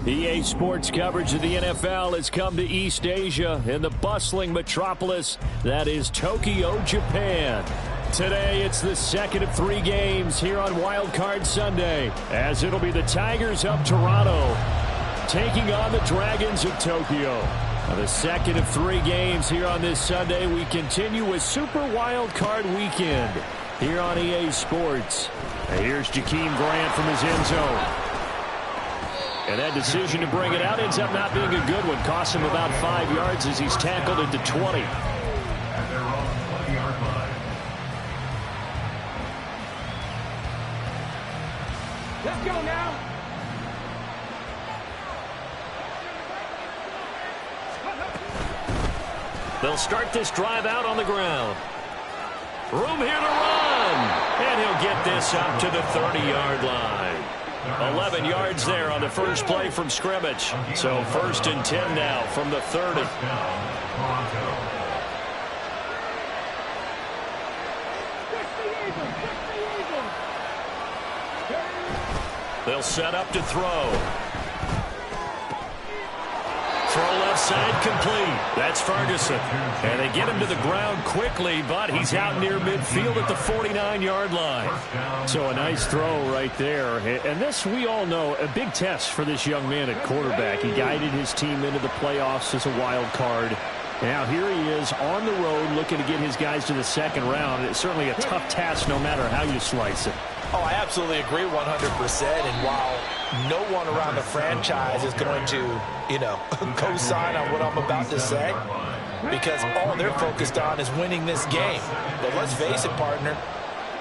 EA Sports coverage of the NFL has come to East Asia in the bustling metropolis that is Tokyo, Japan. Today, it's the second of 3 games here on Wild Card Sunday, as it'll be the Tigers of Toronto taking on the Dragons of Tokyo. Now, the second of 3 games here on this Sunday. We continue with Super Wild Card Weekend here on EA Sports. Now, here's Jakeem Grant from his end zone. And that decision to bring it out ends up not being a good one. Costs him about 5 yards as he's tackled into 20. Let's go now. They'll start this drive out on the ground. Room here to run. And he'll get this up to the 30-yard line. 11 yards there on the first play from scrimmage. So 1st and 10 now from the 30. They'll set up to throw. Throw left side complete. That's Ferguson. And they get him to the ground quickly, but he's out near midfield at the 49-yard line. So a nice throw right there. And this, we all know, a big test for this young man at quarterback. He guided his team into the playoffs as a wild card. Now here he is on the road looking to get his guys to the second round. It's certainly a tough task no matter how you slice it. Oh, I absolutely agree 100%. And while no one around the franchise is going to, co-sign on what I'm about to say, because all they're focused on is winning this game. But let's face it, partner,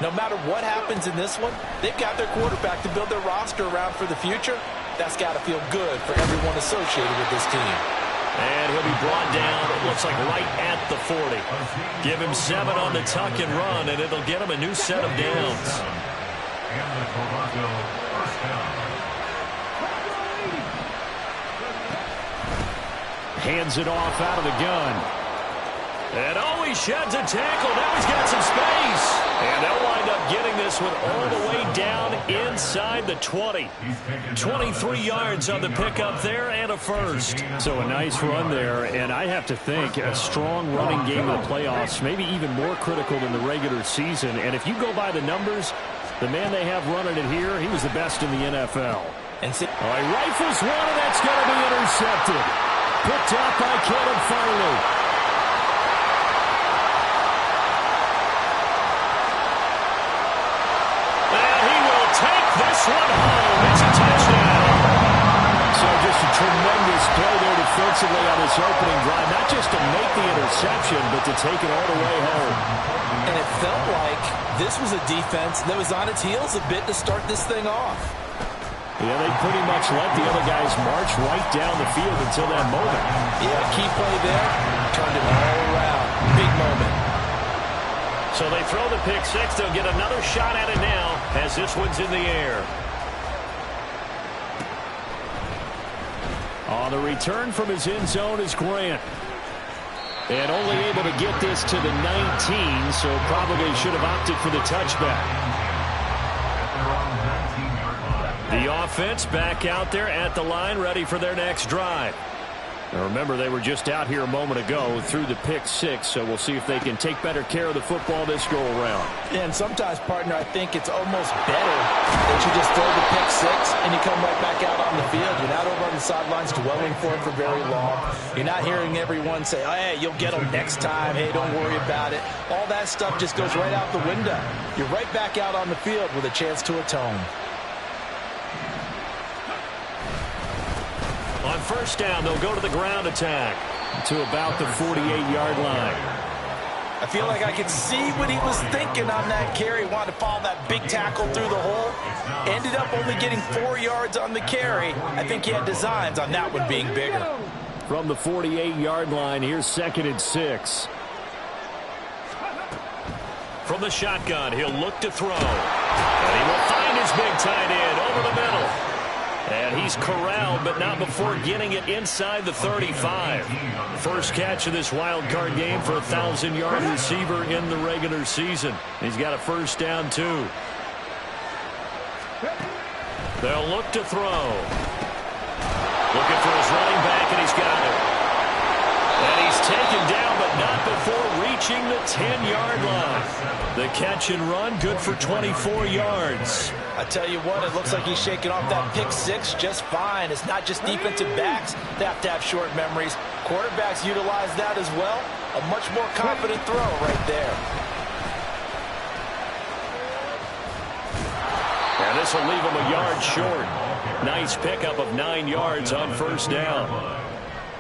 no matter what happens in this one, they've got their quarterback to build their roster around for the future. That's got to feel good for everyone associated with this team. And he'll be brought down, it looks like right at the 40. Give him 7 on the tuck and run, and it'll get him a new set of downs. Hands it off out of the gun. And he sheds a tackle. Now he's got some space. And they'll wind up getting this one all the way down inside the 20. 23 yards on the pickup there and a first. So a nice run there. And I have to think a strong running game in the playoffs, maybe even more critical than the regular season. And if you go by the numbers, the man they have running it here, he was the best in the NFL. And he rifles one, and that's going to be intercepted. Picked up by Caleb Farley. And he will take this one home. It's a touchdown. So just a tremendous play there defensively on this opening drive. Not just to make the interception, but to take it all the way home. And it felt like this was a defense that was on its heels a bit to start this thing off. Yeah, they pretty much let the other guys march right down the field until that moment. Yeah, key play there, turned it all around. Big moment. So they throw the pick six. They'll get another shot at it now as this one's in the air. On the return from his end zone is Grant. And only able to get this to the 19, so probably should have opted for the touchback. The offense back out there at the line, ready for their next drive. Now remember, they were just out here a moment ago through the pick six, so we'll see if they can take better care of the football this go-around. And sometimes, partner, I think it's almost better that you just throw the pick six and you come right back out on the field. You're not over on the sidelines dwelling for it for very long. You're not hearing everyone say, oh, hey, you'll get them next time. Hey, don't worry about it. All that stuff just goes right out the window. You're right back out on the field with a chance to atone. On first down, they'll go to the ground attack to about the 48-yard line. I feel like I could see what he was thinking on that carry. Wanted to follow that big tackle through the hole. Ended up only getting 4 yards on the carry. I think he had designs on that one being bigger. From the 48-yard line, here's 2nd and 6. From the shotgun, he'll look to throw. And he will find his big tight end over the middle. And he's corralled, but not before getting it inside the 35. First catch of this wild card game for a 1,000-yard receiver in the regular season. He's got a first down, too. They'll look to throw. Looking for his running back, and he's got it. And he's taken down, but not before reaching the 10-yard line. The catch and run, good for 24 yards. I tell you what, it looks like he's shaking off that pick six just fine. It's not just defensive backs that have to have short memories. Quarterbacks utilize that as well. A much more confident throw right there. And this will leave him a yard short. Nice pickup of 9 yards on first down.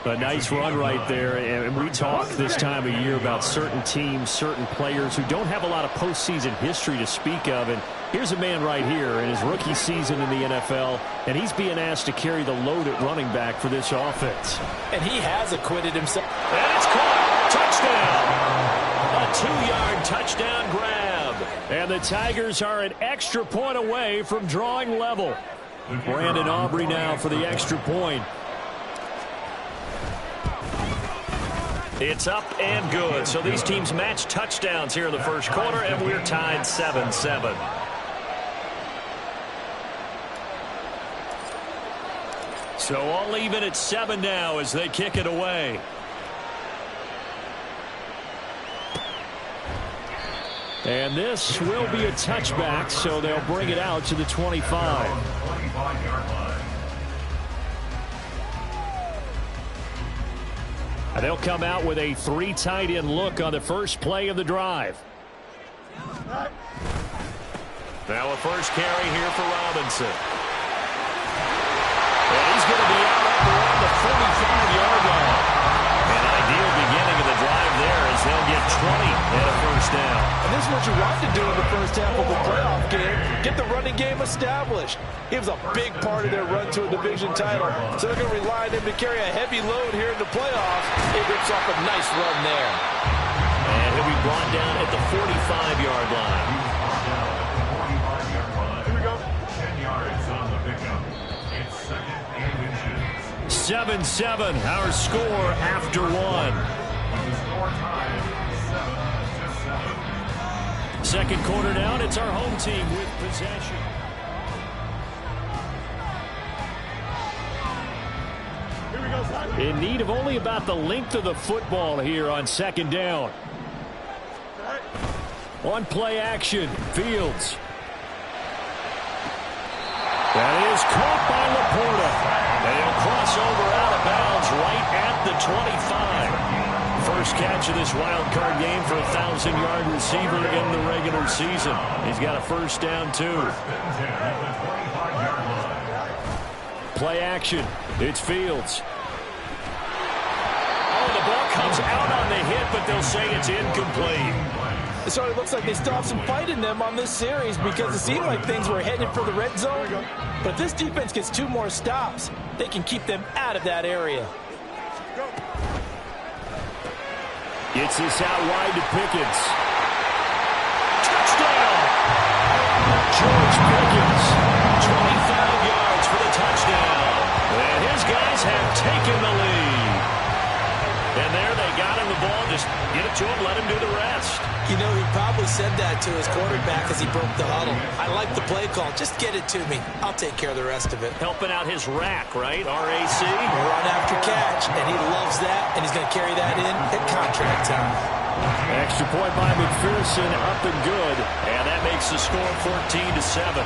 A nice run right there. And we talk this time of year about certain teams, certain players who don't have a lot of postseason history to speak of. And here's a man right here in his rookie season in the NFL, and he's being asked to carry the load at running back for this offense. And he has acquitted himself. And it's caught. Touchdown. A 2-yard touchdown grab. And the Tigers are an extra point away from drawing level. Brandon Aubrey now for the extra point. It's up and good. So these teams match touchdowns here in the first quarter, and we're tied 7-7. So all even at 7 now as they kick it away. And this will be a touchback, so they'll bring it out to the 25. And they'll come out with a 3 tight end look on the first play of the drive. Now a first carry here for Robinson. And he's going to be out around the 45-yard line. An ideal beginning of the drive there as they'll get 20 and a first down. And this is what you want to do in the first half of a playoff game. Get the running game established. He was a big part of their run to a division title. So they're going to rely on him to carry a heavy load here in the playoffs. He rips off a nice run there. And he'll be brought down at the 45-yard line. Here we go. 10 yards on the pickup. It's second and inches. 7-7, our score after one. Score time, 7-7. Second quarter down, it's our home team with possession. In need of only about the length of the football here on second down. On play action, Fields. That is caught by Laporta. And he'll cross over out of bounds right at the 25. First catch of this wild card game for a 1,000-yard receiver in the regular season. He's got a first down, too. Play action. It's Fields. Oh, the ball comes out on the hit, but they'll say it's incomplete. So it looks like they still have some fight in them on this series because it seemed like things were headed for the red zone. But if this defense gets 2 more stops, they can keep them out of that area. Gets this out wide to Pickens. Touchdown! George Pickens, 25 yards for the touchdown. And his guys have taken the lead. And there they got him the ball. Just get it to him, let him do the rest. You know, he probably said that to his quarterback as he broke the huddle. I like the play call. Just get it to me. I'll take care of the rest of it. Helping out his rack, right? RAC. Run after catch, and he loves that, and he's going to carry that in at contract time. Extra point by McPherson, up and good. And that makes the score 14-7.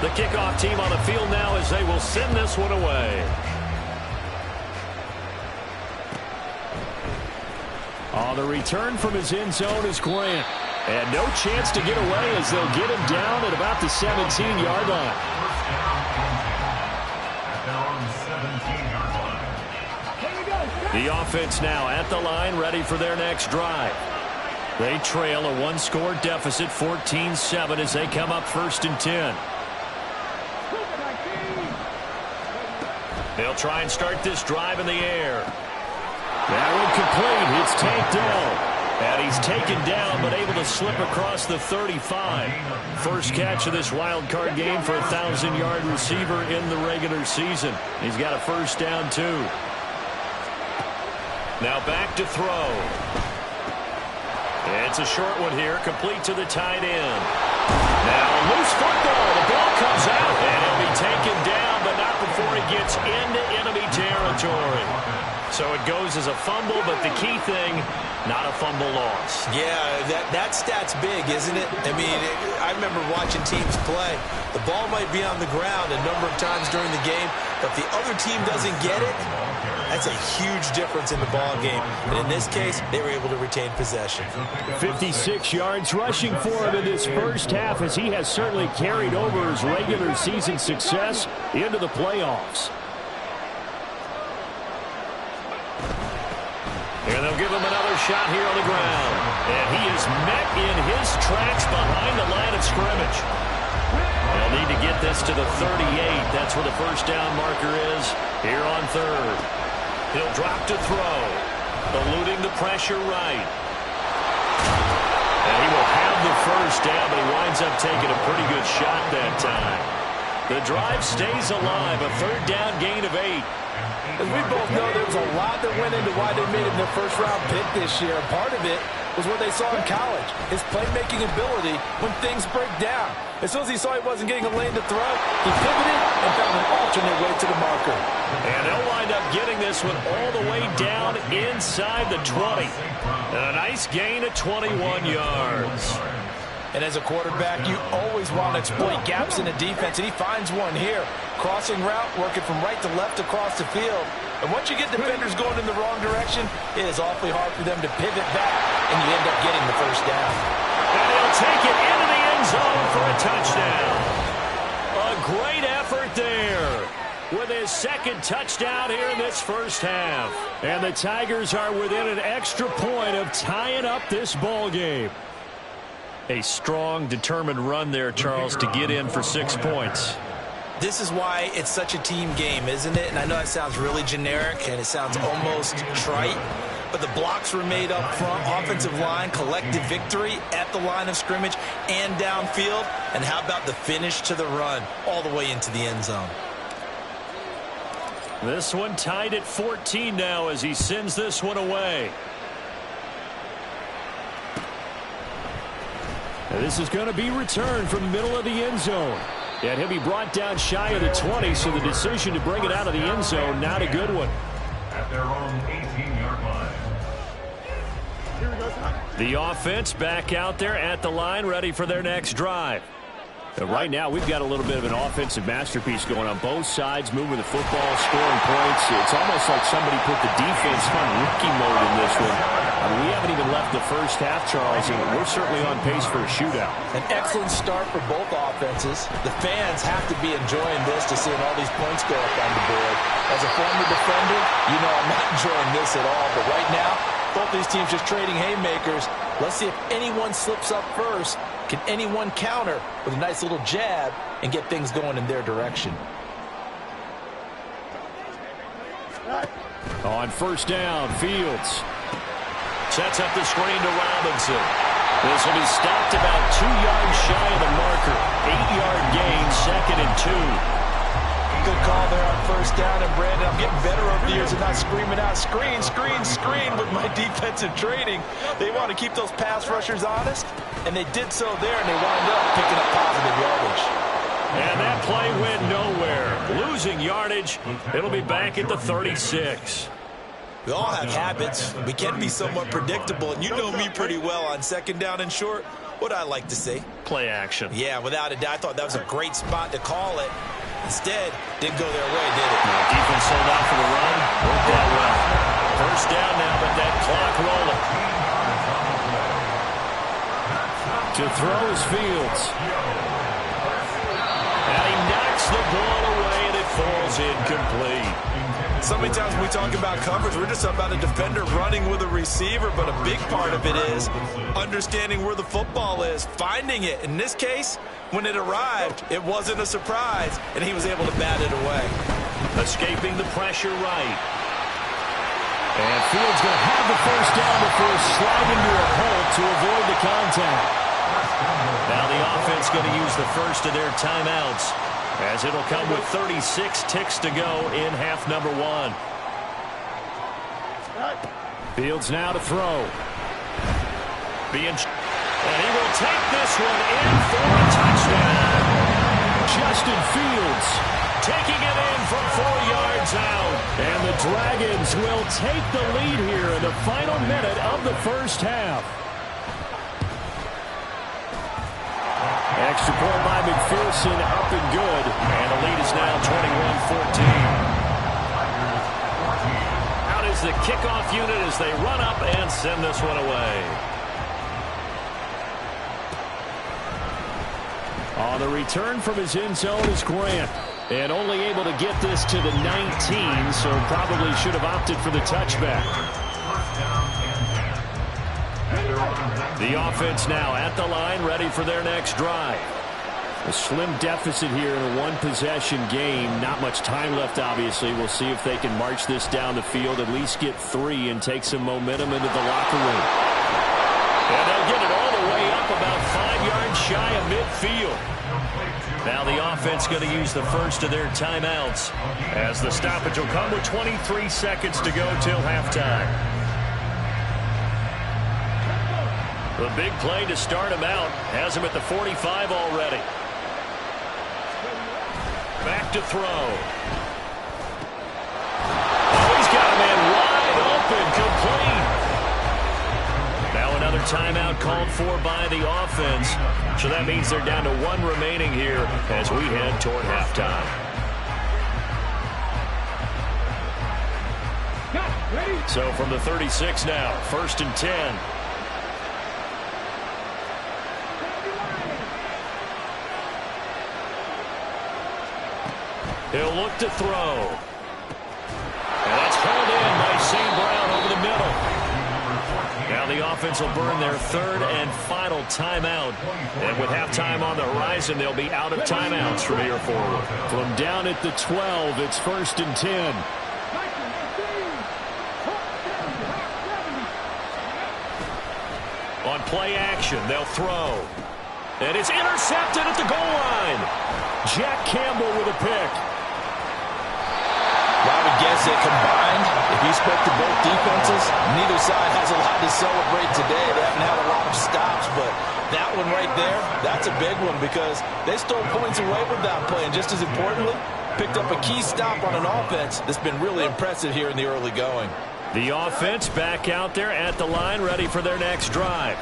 The kickoff team on the field now as they will send this one away. On the return from his end zone is Grant. And no chance to get away as they'll get him down at about the 17-yard line. The offense now at the line, ready for their next drive. They trail a 1-score deficit, 14-7, as they come up 1st and 10. They'll try and start this drive in the air. That one complete. It's tanked down. And he's taken down, but able to slip across the 35. First catch of this wild card game for a 1,000-yard receiver in the regular season. He's got a first down, too. Now back to throw. It's a short one here, complete to the tight end. Now a loose football. The ball comes out, and he'll be taken down, but not before he gets into enemy territory. So it goes as a fumble, but the key thing, not a fumble loss. Yeah, that stat's big, isn't it? I mean, I remember watching teams play. The ball might be on the ground a number of times during the game, but if the other team doesn't get it, that's a huge difference in the ball game. And in this case, they were able to retain possession. 56 yards rushing for him in this first half, as he has certainly carried over his regular season success into the playoffs. And they'll give him another shot here on the ground. And he is met in his tracks behind the line of scrimmage. They'll need to get this to the 38. That's where the first down marker is here on third. He'll drop to throw, eluding the pressure right. And he will have the first down, but he winds up taking a pretty good shot that time. The drive stays alive, a third down gain of 8. As we both know, there was a lot that went into why they made him their first-round pick this year. And part of it was what they saw in college, his playmaking ability when things break down. As soon as he saw he wasn't getting a lane to throw, he pivoted and found an alternate way to the marker. And they'll wind up getting this one all the way down inside the 20. And a nice gain of 21 yards. And as a quarterback, you always want to exploit gaps in the defense, and he finds one here. Crossing route, working from right to left across the field. And once you get defenders going in the wrong direction, it is awfully hard for them to pivot back, and you end up getting the first down. And they'll take it into the end zone for a touchdown. A great effort there with his second touchdown here in this first half. And the Tigers are within an extra point of tying up this ball game. A strong, determined run there, Charles, to get in for 6 points. This is why it's such a team game, isn't it? And I know that sounds really generic, and it sounds almost trite, but the blocks were made up front, offensive line, collective victory at the line of scrimmage and downfield. And how about the finish to the run all the way into the end zone? This one tied at 14 now as he sends this one away. This is going to be returned from the middle of the end zone. And he'll be brought down shy of the 20, so the decision to bring it out of the end zone, not a good one. At their own 18-yard line. The offense back out there at the line, ready for their next drive. Right now, we've got a little bit of an offensive masterpiece going on both sides, moving the football, scoring points. It's almost like somebody put the defense on rookie mode in this one. We haven't even left the first half, Charles, and we're certainly on pace for a shootout. An excellent start for both offenses. The fans have to be enjoying this to seeing all these points go up on the board. As a former defender, you know I'm not enjoying this at all. But right now, both these teams just trading haymakers. Let's see if anyone slips up first. Can anyone counter with a nice little jab and get things going in their direction? On first down, Fields sets up the screen to Robinson. This will be stopped about 2 yards shy of the marker. 8-yard gain, 2nd and 2. Good call there on first down. And Brandon, I'm getting better over the years and not screaming out screen, screen, screen with my defensive trading. They want to keep those pass rushers honest, and they did so there, and they wound up picking up positive yardage. And that play went nowhere. Losing yardage. It'll be back at the 36. We all have habits. We can be somewhat predictable, and you know me pretty well on second down and short. What I like to say? Play action. Yeah, without a doubt. I thought that was a great spot to call it. Instead, didn't go their way, did it? No, defense sold out for the run. Worked that well. First down now, but that clock rolling. To throw is Fields. And he knocks the ball away, and it falls incomplete. So many times when we talk about coverage, we're just about a defender running with a receiver, but a big part of it is understanding where the football is, finding it. In this case, when it arrived, it wasn't a surprise, and he was able to bat it away. Escaping the pressure right. And Fields going to have the first down before sliding to a hole to avoid the contact. Now the offense going to use the first of their timeouts, as it'll come with 36 ticks to go in half number 1. Fields now to throw. And he will will take this one in for a touchdown. Justin Fields taking it in from 4 yards out. And the Dragons will take the lead here in the final minute of the first half. Extra point by McPherson, up and good. And the lead is now 21-14. Out is the kickoff unit as they run up and send this one away. On the return from his end zone is Grant. And only able to get this to the 19, so probably should have opted for the touchback. The offense now at the line, ready for their next drive. A slim deficit here in a one-possession game. Not much time left, obviously. We'll see if they can march this down the field, at least get 3 and take some momentum into the locker room. And they'll get it all the way up about 5 yards shy of midfield. Now the offense going to use the first of their timeouts as the stoppage will come with 23 seconds to go till halftime. The big play to start him out has him at the 45 already. Back to throw. Oh, he's got a man wide open, complete. Now another timeout called for by the offense. So that means they're down to 1 remaining here as we head toward halftime. So from the 36 now, 1st and 10. He'll look to throw. And that's hauled in by St. Brown over the middle. Now the offense will burn their 3rd and final timeout. And with halftime on the horizon, they'll be out of timeouts from here forward. From down at the 12, it's 1st and 10. On play action, they'll throw. And it's intercepted at the goal line. Jack Campbell with a pick. Well, I would guess that combined, if you spoke to both defenses, neither side has a lot to celebrate today. They haven't had a lot of stops, but that one right there, that's a big one because they stole points away with that play. And just as importantly, picked up a key stop on an offense that's been really impressive here in the early going. The offense back out there at the line, ready for their next drive.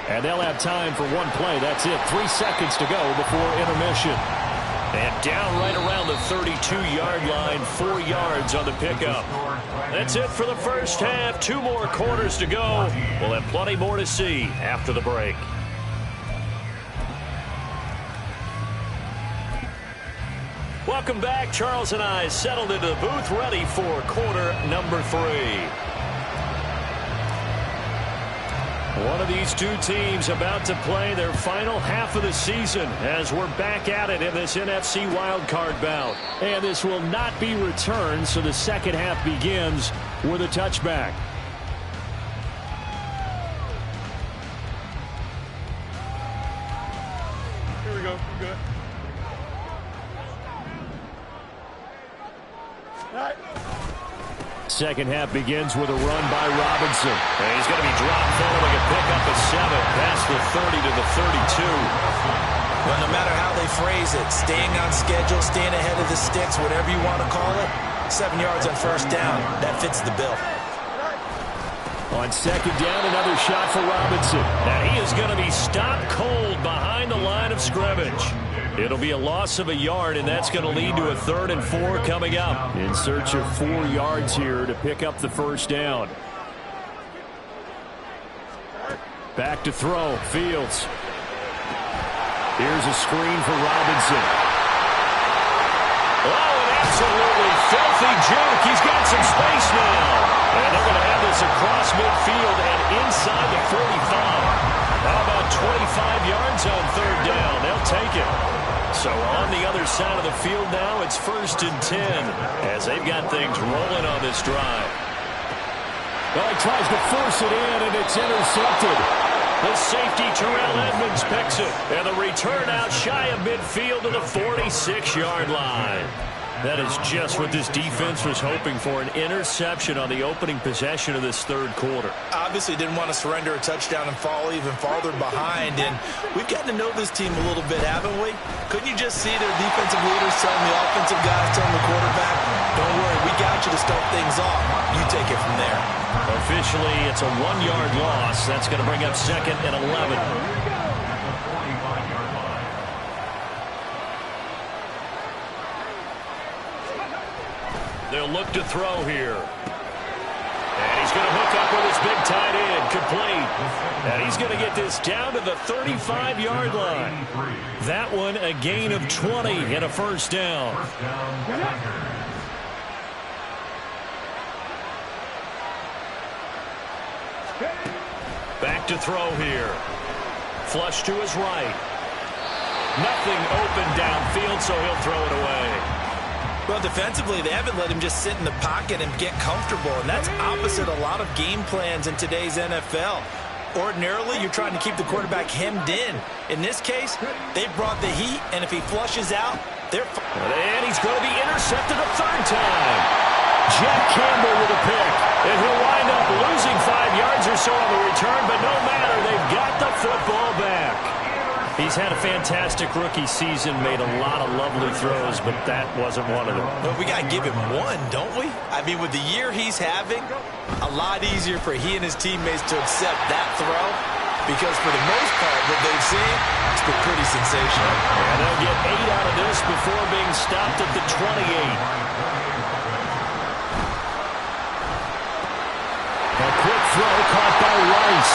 And they'll have time for 1 play. That's it. 3 seconds to go before intermission. And down right around the 32-yard line, 4 yards on the pickup. That's it for the first half. 2 more quarters to go. We'll have plenty more to see after the break. Welcome back. Charles and I settled into the booth, ready for quarter number 3. One of these two teams about to play their final half of the season as we're back at it in this NFC wildcard bout. And this will not be returned, so the second half begins with a touchback. Here we go. We're good. All right. Second half begins with a run by Robinson. And he's going to be dropped following a pickup of 7 past the 30 to the 32. Well, no matter how they phrase it, staying on schedule, staying ahead of the sticks, whatever you want to call it, 7 yards on first down, that fits the bill. On second down, another shot for Robinson. Now he is going to be stopped cold behind the line of scrimmage. It'll be a loss of a yard, and that's going to lead to a 3rd and 4 coming up. In search of 4 yards here to pick up the first down. Back to throw, Fields. Here's a screen for Robinson. Oh, an absolutely filthy juke. He's got some space now. And they're going to have this across midfield and inside the 45. How about 25 yards on 3rd down? They'll take it. So on the other side of the field now, it's 1st and 10 as they've got things rolling on this drive. Well, he tries to force it in, and it's intercepted. The safety, Terrell Edmonds, picks it. And the return out shy of midfield to the 46-yard line. That is just what this defense was hoping for, an interception on the opening possession of this third quarter. Obviously didn't want to surrender a touchdown and fall even farther behind, and we've gotten to know this team a little bit, haven't we? Couldn't you just see their defensive leaders telling the offensive guys, telling the quarterback, don't worry, we got you to start things off. You take it from there. Officially, it's a 1-yard loss. That's going to bring up 2nd and 11. They'll look to throw here. And he's going to hook up with his big tight end, complete. And he's going to get this down to the 35-yard line. That one a gain of 20 and a first down. Back to throw here. Flush to his right. Nothing open downfield, so he'll throw it away. Well, defensively, they haven't let him just sit in the pocket and get comfortable, and that's opposite a lot of game plans in today's NFL. Ordinarily, you're trying to keep the quarterback hemmed in. In this case, they brought the heat, and if he flushes out, they're fine. And he's going to be intercepted a third time. Jack Campbell with a pick, and he'll wind up losing 5 yards or so on the return, but no matter, they've got the football back. He's had a fantastic rookie season, made a lot of lovely throws, but that wasn't one of them. Well, we got to give him one, don't we? I mean, with the year he's having, a lot easier for he and his teammates to accept that throw, because for the most part, what they've seen, it's been pretty sensational. And they'll get 8 out of this before being stopped at the 28. A quick throw caught by Rice.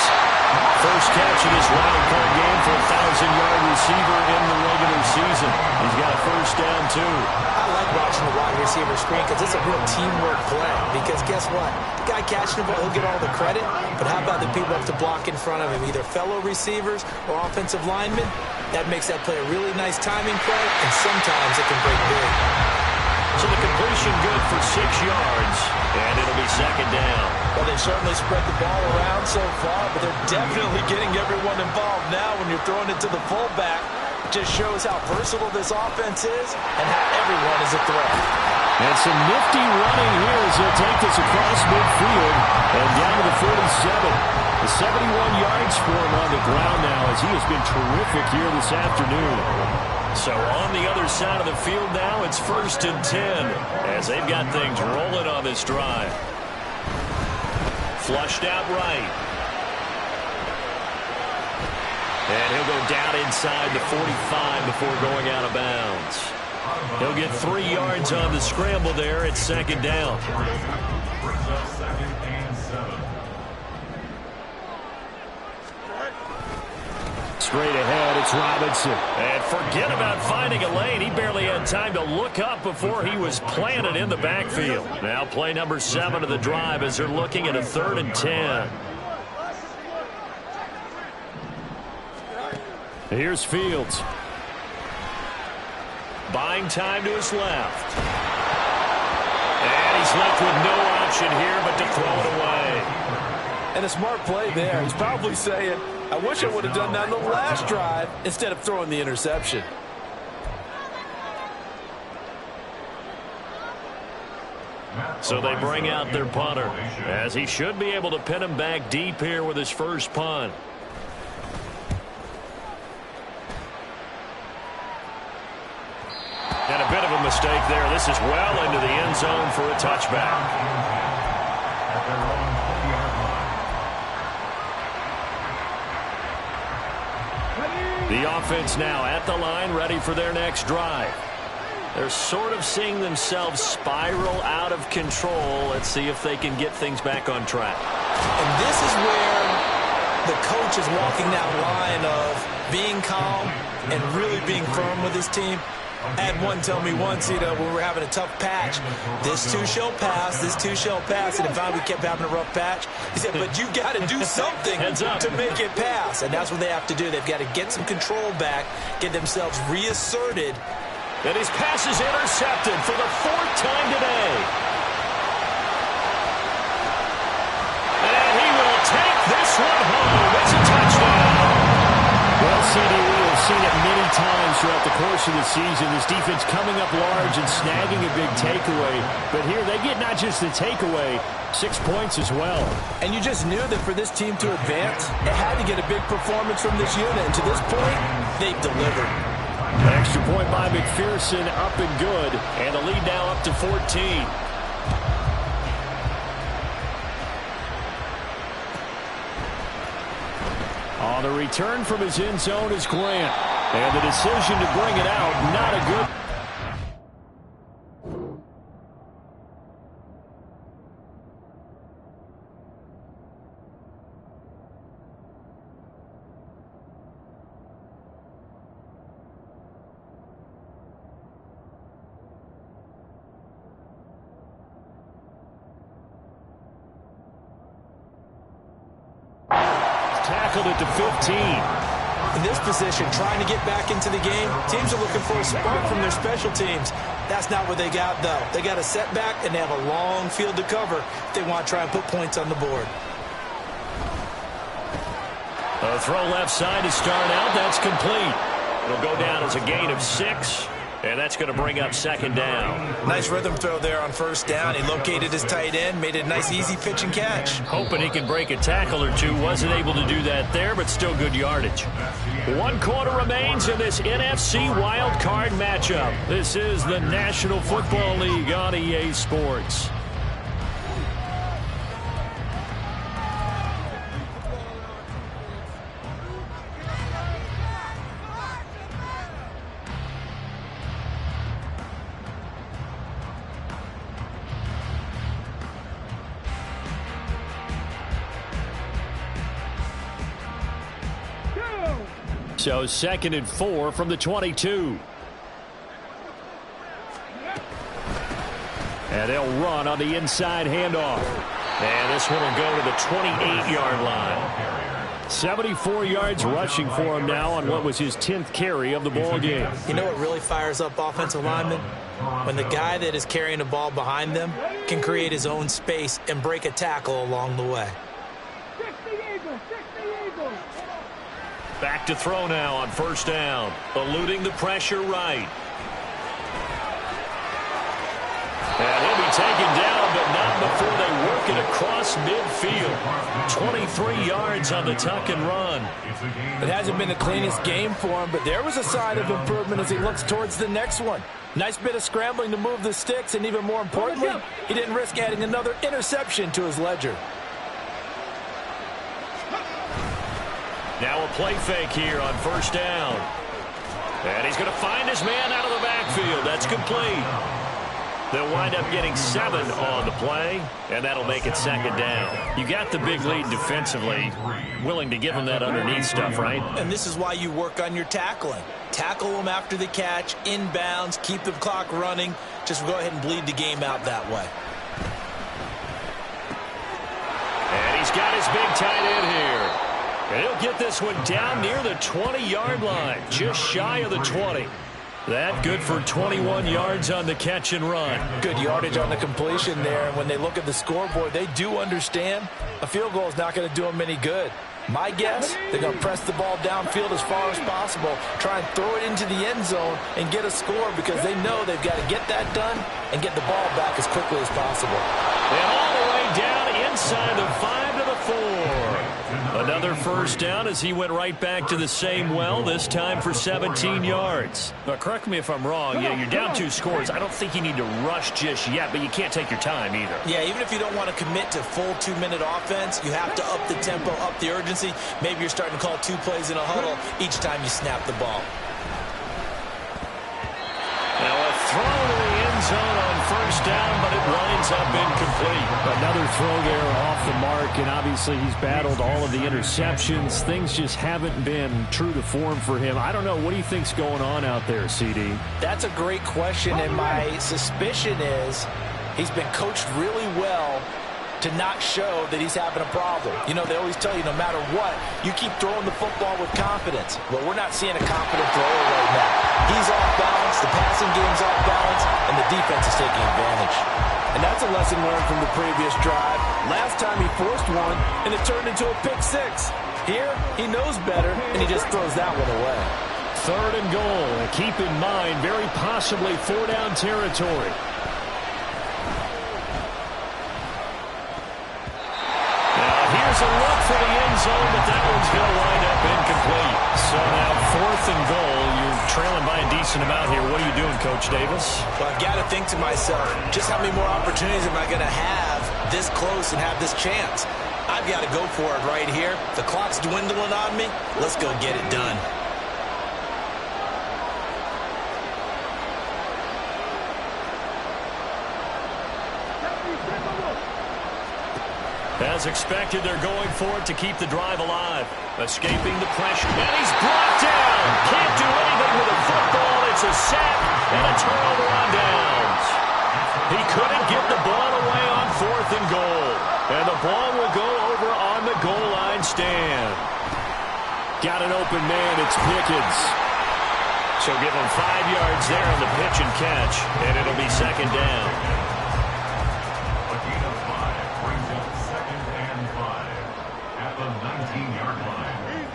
First catch in his wild card game for a 1,000-yard receiver in the regular season. He's got a first down, too. I like watching the wide receiver screen because it's a real teamwork play. Because guess what? The guy catching the ball, he'll get all the credit. But how about the people up to block in front of him, either fellow receivers or offensive linemen? That makes that play a really nice timing play, and sometimes it can break big. So the completion good for 6 yards, and it'll be second down. Well, they've certainly spread the ball around so far, but they're definitely getting everyone involved now when you're throwing it to the fullback. Just shows how versatile this offense is and how everyone is a threat. And some nifty running here as he'll take this across midfield and down to the 47. The 71 yards for him on the ground now as he has been terrific here this afternoon. So on the other side of the field now, it's 1st and 10 as they've got things rolling on this drive. Flushed out right. And he'll go down inside the 45 before going out of bounds. He'll get 3 yards on the scramble there. It's second down. Straight ahead, it's Robinson. And forget about finding a lane. He barely had time to look up before he was planted in the backfield. Now play number 7 of the drive as they're looking at a 3rd and 10. Here's Fields. Buying time to his left. And he's left with no option here but to throw it away. And a smart play there. He's probably saying, I wish I would have done that on the last drive instead of throwing the interception. So they bring out their punter, as he should be able to pin him back deep here with his first punt. And a bit of a mistake there. This is well into the end zone for a touchback. The offense now at the line, ready for their next drive. They're sort of seeing themselves spiral out of control. Let's see if they can get things back on track. And this is where the coach is walking that line of being calm and really being firm with his team. I had one tell me once, when we were having a tough patch, this too shall pass, this too shall pass, and finally we kept having a rough patch. He said, but you got to do something to make it pass, and that's what they have to do. They've got to get some control back, get themselves reasserted. And his pass is intercepted for the 4th time today. And he will take this one home. It's a touchdown. Well, CD, we have seen it many times throughout the course of the season. This defense coming up large and snagging a big takeaway. But here they get not just the takeaway, 6 points as well. And you just knew that for this team to advance, it had to get a big performance from this unit. And to this point, they've delivered. An extra point by McPherson, up and good. And the lead now up to 14. On the return from his end zone is Grant. And the decision to bring it out, not a good. Tackled it to 15. In this position, trying to get back into the game, teams are looking for a spark from their special teams. That's not what they got, though. They got a setback, and they have a long field to cover if they want to try and put points on the board. A throw left side to start out. That's complete. It'll go down as a gain of 6. And that's going to bring up second down. Nice rhythm throw there on first down. He located his tight end, made it a nice, easy pitch and catch. Hoping he can break a tackle or two. Wasn't able to do that there, but still good yardage. 1 quarter remains in this NFC Wild Card matchup. This is the National Football League on EA Sports. So 2nd and 4 from the 22. And they'll run on the inside handoff. And this one will go to the 28-yard line. 74 yards rushing for him now on what was his 10th carry of the ball game. You know what really fires up offensive linemen? When the guy that is carrying the ball behind them can create his own space and break a tackle along the way. Back to throw now on first down. Eluding the pressure right. And he'll be taken down, but not before they work it across midfield. 23 yards on the tuck and run. It hasn't been the cleanest game for him, but there was a sign of improvement as he looks towards the next one. Nice bit of scrambling to move the sticks, and even more importantly, he didn't risk adding another interception to his ledger. Now a play fake here on first down. And he's going to find his man out of the backfield. That's complete. They'll wind up getting 7 on the play, and that'll make it second down. You got the big lead defensively. Willing to give him that underneath stuff, right? And this is why you work on your tackling. Tackle them after the catch, inbounds, keep the clock running. Just go ahead and bleed the game out that way. And he's got his big tight end here. And he'll get this one down near the 20-yard line, just shy of the 20. That good for 21 yards on the catch and run. Good yardage on the completion there. And when they look at the scoreboard, they do understand a field goal is not going to do them any good. My guess, they're going to press the ball downfield as far as possible, try and throw it into the end zone and get a score because they know they've got to get that done and get the ball back as quickly as possible. And all the way down inside the 5 to the 4. Another first down as he went right back to the same well, this time for 17 yards. Now, correct me if I'm wrong. Yeah, you're down 2 scores. I don't think you need to rush just yet, but you can't take your time either. Yeah, even if you don't want to commit to full 2-minute offense, you have to up the tempo, up the urgency. Maybe you're starting to call 2 plays in a huddle each time you snap the ball. Now a throw to the end zone on first down, but it winds up incomplete. Another throw there off the mark, and obviously he's battled all of the interceptions. Things just haven't been true to form for him. I don't know. What do you think's going on out there, CD? That's a great question, and my suspicion is he's been coached really well to not show that he's having a problem. You know, they always tell you no matter what, you keep throwing the football with confidence. Well, we're not seeing a confident thrower right now. He's off balance, the passing game's off balance, and the defense is taking advantage. And that's a lesson learned from the previous drive. Last time he forced one, and it turned into a pick 6. Here, he knows better, and he just throws that one away. 3rd and goal. And keep in mind, very possibly 4-down territory. Here's a look for the end zone, but that one's going to wind up incomplete. So now 4th and goal. You're trailing by a decent amount here. What are you doing, Coach Davis? Well, I've got to think to myself, just how many more opportunities am I going to have this close and have this chance? I've got to go for it right here. The clock's dwindling on me. Let's go get it done. As expected, they're going for it to keep the drive alive. Escaping the pressure. And he's brought down. Can't do anything with a football. It's a sack and a turnover on downs. He couldn't get the ball away on 4th and goal. And the ball will go over on the goal line stand. Got an open man. It's Pickens. So give him 5 yards there on the pitch and catch. And it'll be 2nd down.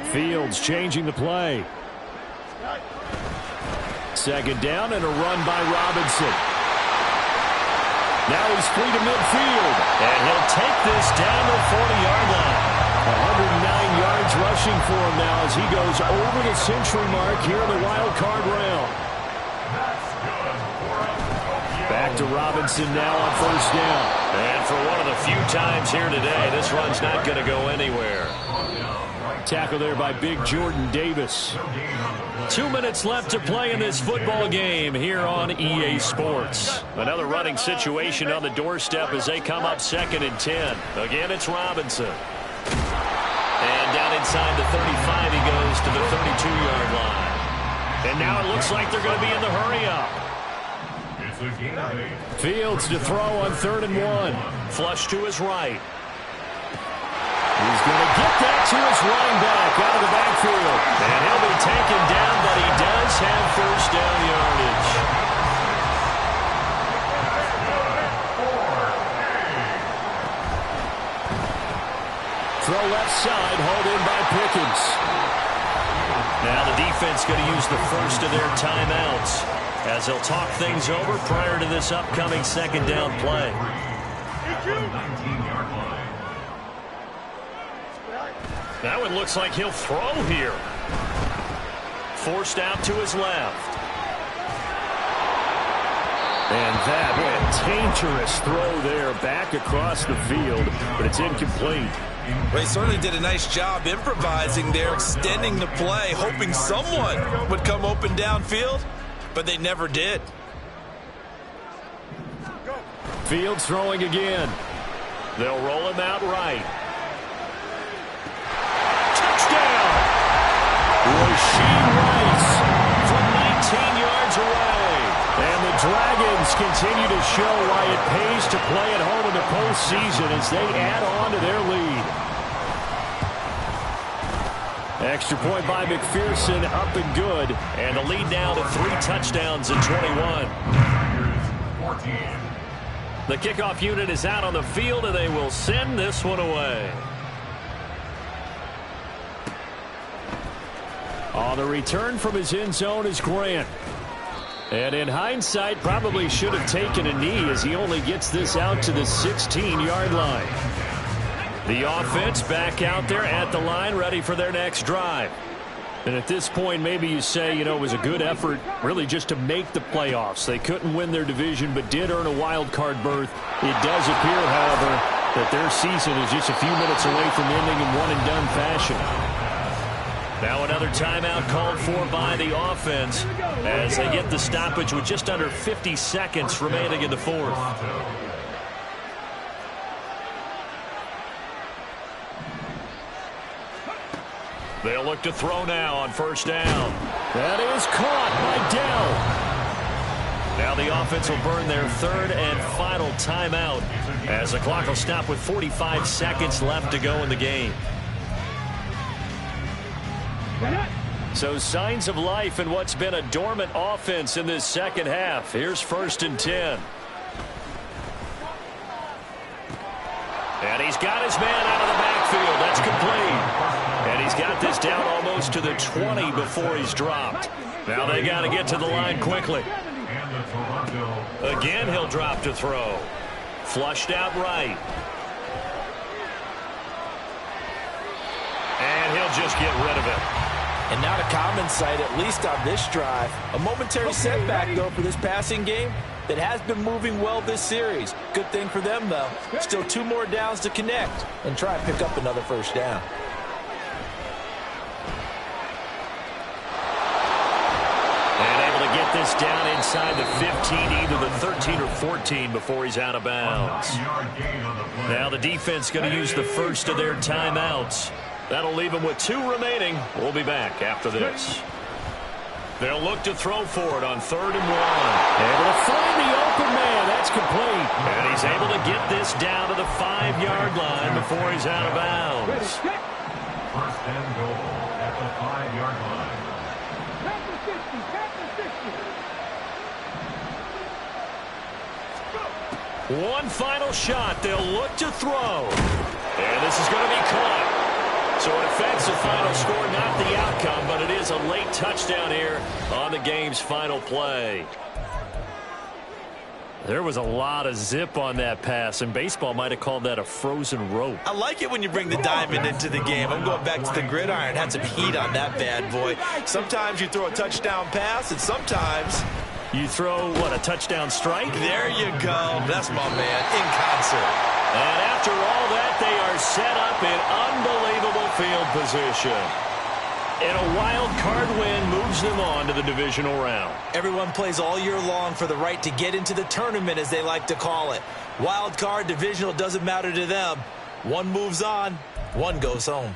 Fields changing the play. 2nd down and a run by Robinson. Now he's free to midfield. And he'll take this down the 40-yard line. 109 yards rushing for him now as he goes over the century mark here in the wild card round. Back to Robinson now on 1st down. And for one of the few times here today, this run's not going to go anywhere. Tackle there by Big Jordan Davis. 2 minutes left to play in this football game here on EA Sports. Another running situation on the doorstep as they come up 2nd and 10. Again, it's Robinson. And down inside the 35, he goes to the 32-yard line. And now it looks like they're going to be in the hurry-up. Fields to throw on 3rd and 1. Flush to his right. He's going to get that to his running back out of the backfield. And he'll be taken down, but he does have 1st down yardage. Throw left side, hauled in by Pickens. Now the defense going to use the first of their timeouts as they'll talk things over prior to this upcoming 2nd down play. That one looks like he'll throw here. Forced out to his left. And that dangerous throw there back across the field, but it's incomplete. They certainly did a nice job improvising there, extending the play, hoping someone would come open downfield, but they never did. Fields throwing again. They'll roll him out right. Touchdown! Rashee Rice from 19 yards away. And the Dragons continue to show why it pays to play at home in the postseason as they add on to their lead. Extra point by McPherson, up and good. And the lead now to 3 touchdowns and 21. The kickoff unit is out on the field, and they will send this one away. On the return from his end zone is Grant. And in hindsight, probably should have taken a knee as he only gets this out to the 16-yard line. The offense back out there at the line, ready for their next drive. And at this point, maybe you say, it was a good effort really just to make the playoffs. They couldn't win their division, but did earn a wild card berth. It does appear, however, that their season is just a few minutes away from ending in one-and-done fashion. Now another timeout called for by the offense as they get the stoppage with just under 50 seconds remaining in the fourth. They'll look to throw now on first down. That is caught by Dell. Now the offense will burn their third and final timeout as the clock will stop with 45 seconds left to go in the game. So signs of life in what's been a dormant offense in this second half. Here's 1st and 10. And he's got his man out of the backfield. That's complete. And he's got this down almost to the 20 before he's dropped. Now they got to get to the line quickly. Again, he'll drop to throw. Flushed out right. And he'll just get rid of it. And not a common sight, at least on this drive. A momentary setback, though, for this passing game that has been moving well this series. Good thing for them, though. Still 2 more downs to connect and try and pick up another first down. And able to get this down inside the 15, either the 13 or 14 before he's out of bounds. Now the defense going to use the first of their timeouts. That'll leave him with 2 remaining. We'll be back after this. They'll look to throw for it on 3rd and 1. Able to find the open man. That's complete. And he's able to get this down to the 5-yard line before he's out of bounds. First and goal at the 5-yard line. One final shot. They'll look to throw. And this is going to be caught. So it affects the final score, not the outcome, but it is a late touchdown here on the game's final play. There was a lot of zip on that pass, and baseball might have called that a frozen rope. I like it when you bring the diamond into the game. I'm going back to the gridiron. Had some heat on that bad boy. Sometimes you throw a touchdown pass, and sometimes you throw, what, a touchdown strike? There you go. That's my man, in concert. And after all that, they are set up in unbelievable field position. And a wild card win moves them on to the divisional round. Everyone plays all year long for the right to get into the tournament, as they like to call it. Wild card, divisional, doesn't matter to them. One moves on, one goes home.